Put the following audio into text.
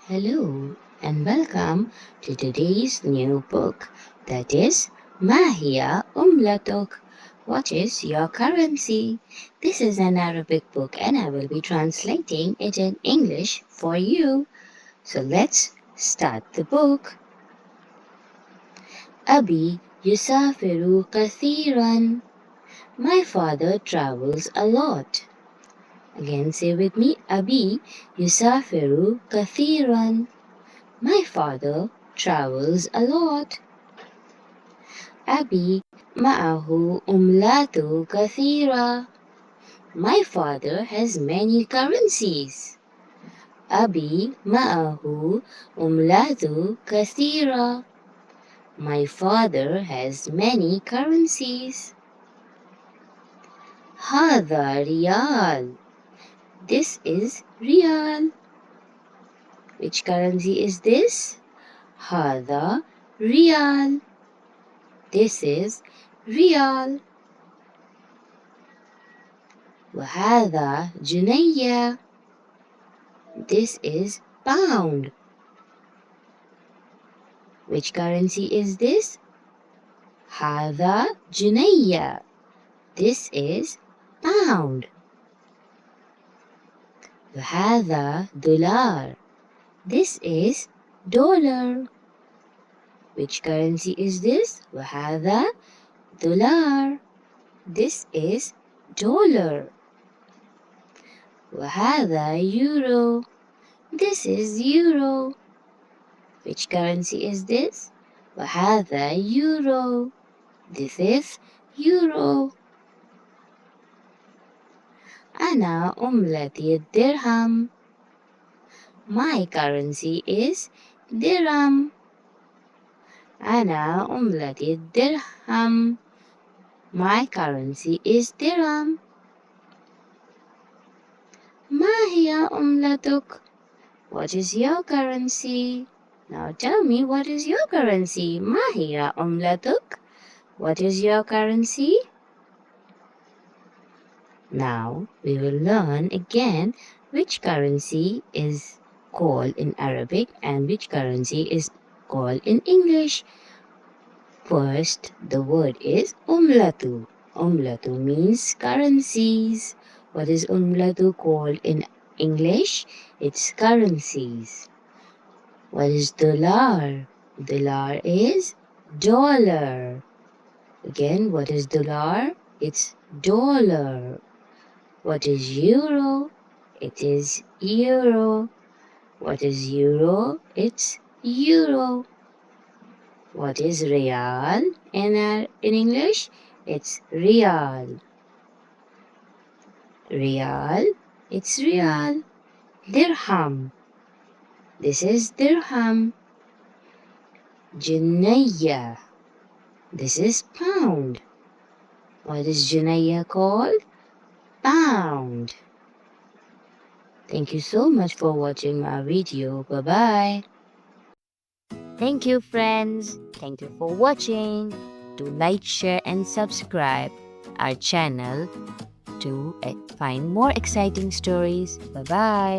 Hello and welcome to today's new book, that is ما هي عملتك? What is your currency? This is an Arabic book and I will be translating it in English for you. So let's start the book. أبي يسافر كثيرا. My father travels a lot. Again, say with me, أبي يسافر كثيرا. My father travels a lot. أبي معه عملات كثيرة. My father has many currencies. أبي معه عملات كثيرة. My father has many currencies. هذا ريال. This is real. Which currency is this? هذا ريال. This is real. وهذا جنيه. This is pound. Which currency is this? هذا جنيه. This is pound. وهذا دولار. This is dollar. Which currency is this? وهذا دولار. This is dollar. وهذا euro. This is euro. Which currency is this? وهذا euro. This is euro. أنا عملتي الدرهم. My currency is dirham. أنا عملتي الدرهم. My currency is dirham. ما هي عملتك? What is your currency? Now tell me, what is your currency? ما هي عملتك? What is your currency? Now we will learn again which currency is called in Arabic and which currency is called in English. First, the word is umlatu. Umlatu means currencies. What is umlatu called in English? It's currencies. What is dollar? Dollar is dollar. Again, what is dollar? It's dollar. What is euro? It is euro. What is euro? It's euro. What is real in English? It's real. Real, it's real. Dirham. This is dirham. Junayya. This is pound. What is junayya called? Pound. Thank you so much for watching my video. Bye-bye. Thank you, friends. Thank you for watching. Do like, share, and subscribe our channel to find more exciting stories. Bye-bye.